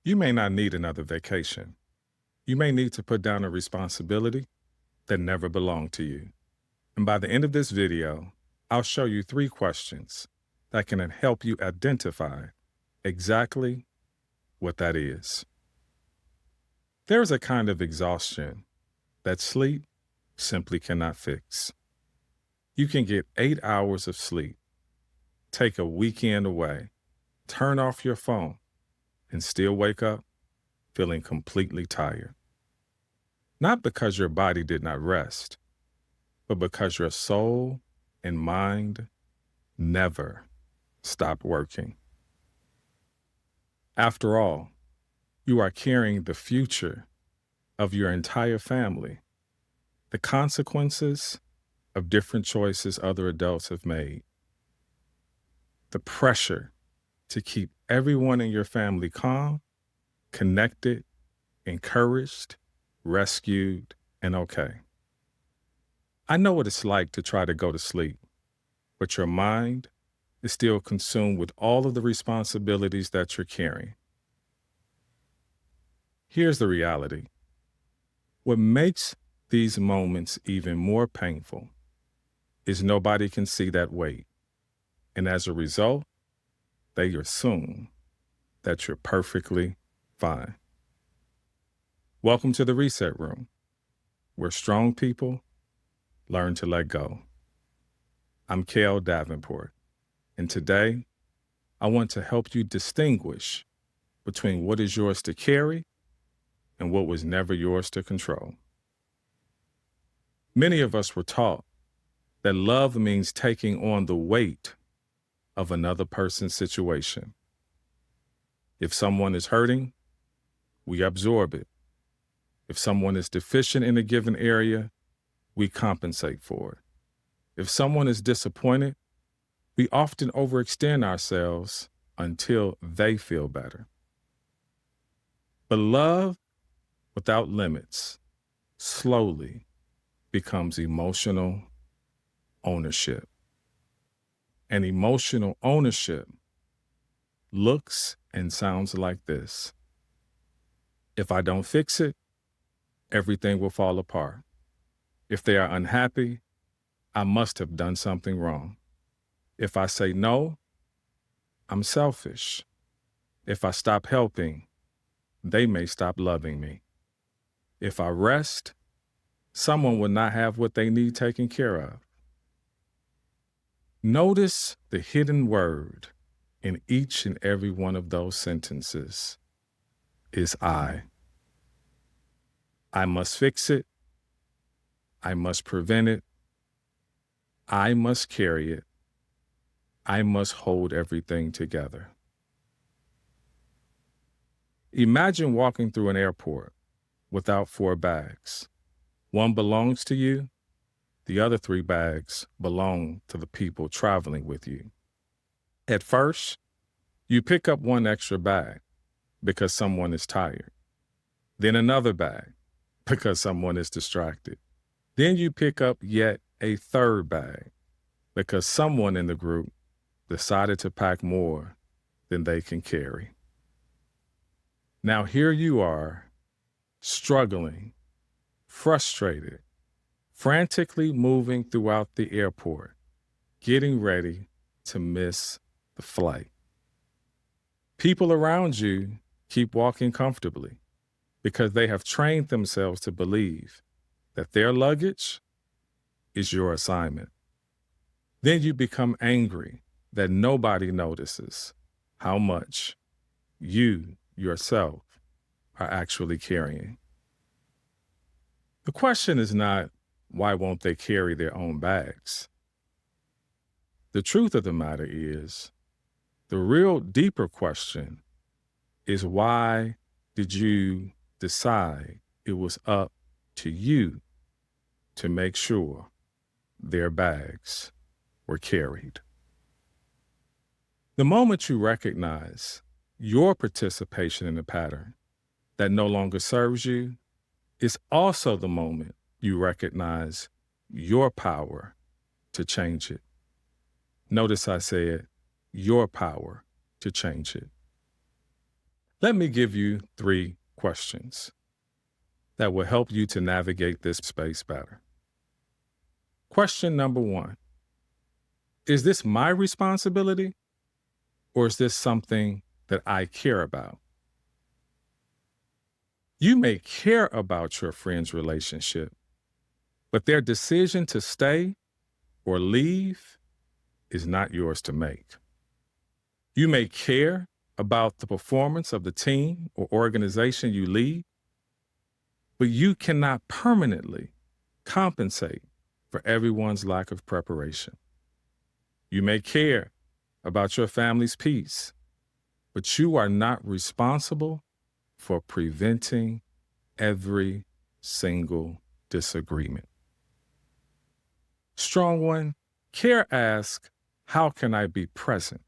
You may not need another vacation. You may need to put down a responsibility that never belonged to you. And by the end of this video, I'll show you 3 questions that can help you identify exactly what that is. There is a kind of exhaustion that sleep simply cannot fix. You can get 8 hours of sleep, take a weekend away, turn off your phone, and still wake up feeling completely tired. Not because your body did not rest, but because your soul and mind never stopped working. After all, you are carrying the future of your entire family, the consequences of different choices other adults have made, the pressure to keep everyone in your family calm, connected, encouraged, rescued, and okay. I know what it's like to try to go to sleep, but your mind is still consumed with all of the responsibilities that you're carrying. Here's the reality. What makes these moments even more painful is nobody can see that weight. And as a result, they assume that you're perfectly fine. Welcome to the Reset Room, where strong people learn to let go. I'm Davenport, and today I want to help you distinguish between what is yours to carry and what was never yours to control. Many of us were taught that love means taking on the weight of another person's situation. If someone is hurting, we absorb it. If someone is deficient in a given area, we compensate for it. If someone is disappointed, we often overextend ourselves until they feel better. But love without limits slowly becomes emotional ownership. And emotional ownership looks and sounds like this. If I don't fix it, everything will fall apart. If they are unhappy, I must have done something wrong. If I say no, I'm selfish. If I stop helping, they may stop loving me. If I rest, someone will not have what they need taken care of. Notice the hidden word in each and every one of those sentences is I. I must fix it. I must prevent it. I must carry it. I must hold everything together. Imagine walking through an airport without 4 bags. One belongs to you. The other 3 bags belong to the people traveling with you. At first, you pick up 1 extra bag because someone is tired. Then another bag because someone is distracted. Then you pick up yet a 3rd bag because someone in the group decided to pack more than they can carry. Now here you are, struggling, frustrated, frantically moving throughout the airport, getting ready to miss the flight. People around you keep walking comfortably because they have trained themselves to believe that their luggage is your assignment. Then you become angry that nobody notices how much you yourself are actually carrying. The question is not, why won't they carry their own bags? The truth of the matter is, the real deeper question is, why did you decide it was up to you to make sure their bags were carried? The moment you recognize your participation in the pattern that no longer serves you is also the moment you recognize your power to change it. Notice I said your power to change it. Let me give you 3 questions that will help you to navigate this space better. Question number 1. Is this my responsibility or is this something that I care about? You may care about your friend's relationship, but their decision to stay or leave is not yours to make. You may care about the performance of the team or organization you lead, but you cannot permanently compensate for everyone's lack of preparation. You may care about your family's peace, but you are not responsible for preventing every single disagreement. Strong one, care asks, how can I be present?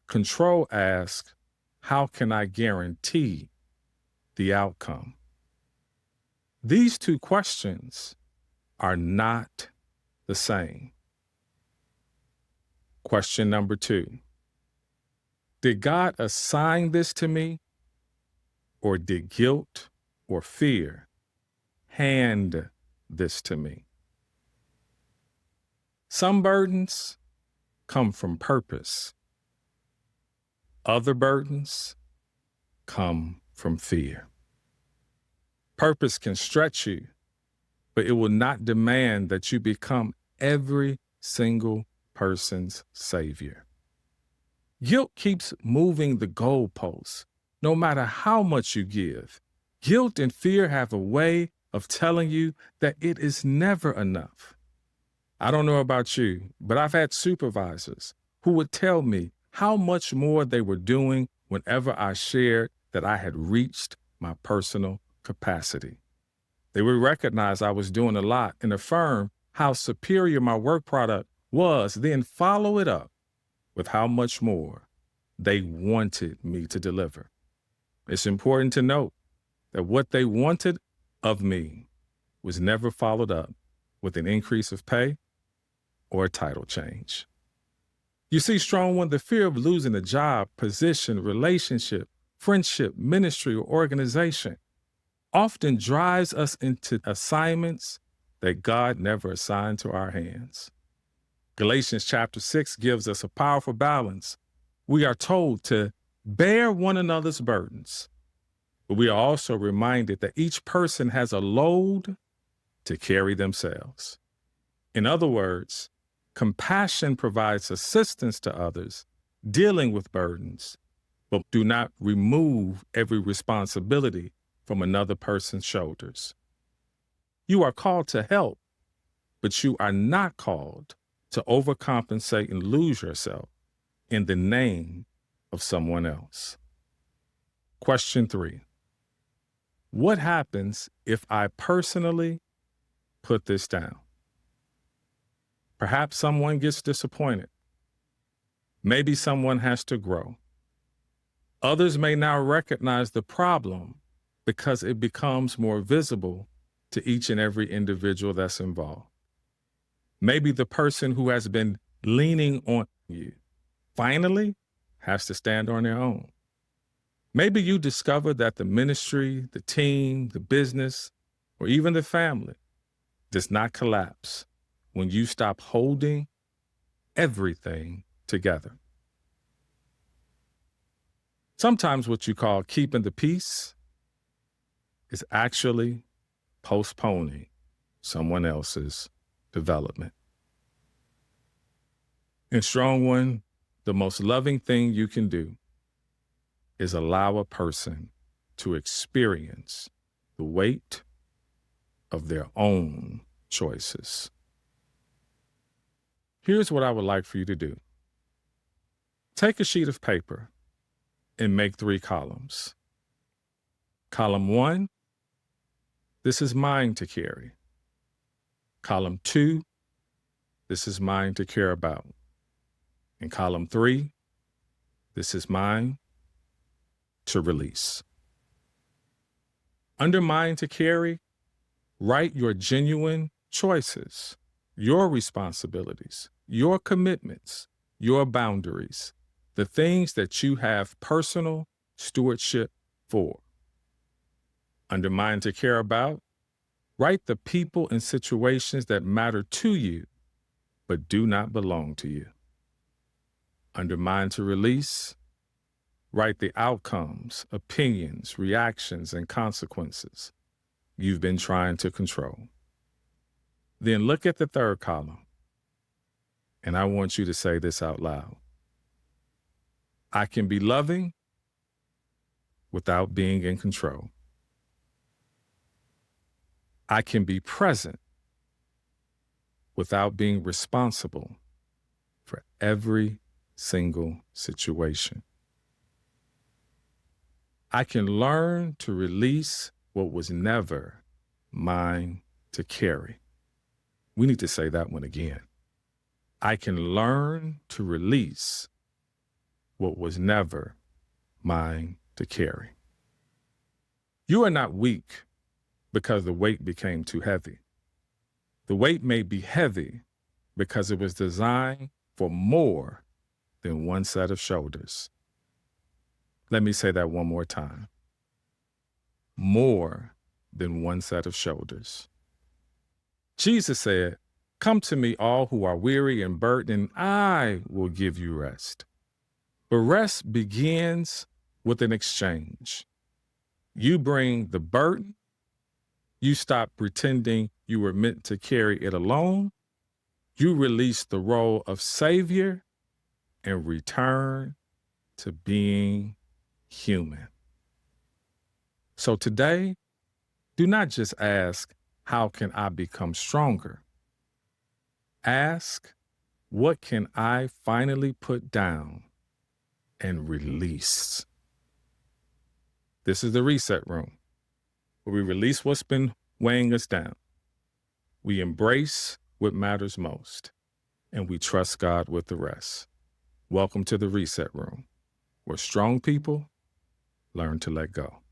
Control asks, how can I guarantee the outcome? These 2 questions are not the same. Question number 2. Did God assign this to me, or did guilt or fear hand this to me? Some burdens come from purpose. Other burdens come from fear. Purpose can stretch you, but it will not demand that you become every single person's savior. Guilt keeps moving the goalposts, no matter how much you give. Guilt and fear have a way of telling you that it is never enough. I don't know about you, but I've had supervisors who would tell me how much more they were doing whenever I shared that I had reached my personal capacity. They would recognize I was doing a lot and affirm how superior my work product was, then follow it up with how much more they wanted me to deliver. It's important to note that what they wanted of me was never followed up with an increase of pay or a title change. You see, strong one, the fear of losing a job, position, relationship, friendship, ministry, or organization often drives us into assignments that God never assigned to our hands. Galatians chapter 6 gives us a powerful balance. We are told to bear one another's burdens, but we are also reminded that each person has a load to carry themselves. In other words, compassion provides assistance to others dealing with burdens, but do not remove every responsibility from another person's shoulders. You are called to help, but you are not called to overcompensate and lose yourself in the name of someone else. Question 3. What happens if I personally put this down? Perhaps someone gets disappointed. Maybe someone has to grow. Others may now recognize the problem because it becomes more visible to each and every individual that's involved. Maybe the person who has been leaning on you finally has to stand on their own. Maybe you discover that the ministry, the team, the business, or even the family does not collapse when you stop holding everything together. Sometimes what you call keeping the peace is actually postponing someone else's development. And strong one, the most loving thing you can do is allow a person to experience the weight of their own choices. Here's what I would like for you to do. Take a sheet of paper and make 3 columns. Column 1, this is mine to carry. Column 2, this is mine to care about. And column 3, this is mine to release. Under mine to carry, write your genuine choices, your responsibilities, your commitments, your boundaries, the things that you have personal stewardship for. Under Mind to Care About, write the people and situations that matter to you but do not belong to you. Under Mind to Release, write the outcomes, opinions, reactions, and consequences you've been trying to control. Then look at the third column, and I want you to say this out loud. I can be loving without being in control. I can be present without being responsible for every single situation. I can learn to release what was never mine to carry. We need to say that one again. I can learn to release what was never mine to carry. You are not weak because the weight became too heavy. The weight may be heavy because it was designed for more than one set of shoulders. Let me say that one more time. More than one set of shoulders. Jesus said, "Come to me, all who are weary and burdened, and I will give you rest." But rest begins with an exchange. You bring the burden. You stop pretending you were meant to carry it alone. You release the role of savior and return to being human. So today, do not just ask, how can I become stronger? Ask, what can I finally put down and release? This is the reset room, where we release what's been weighing us down. We embrace what matters most, and we trust God with the rest. Welcome to the reset room, where strong people learn to let go.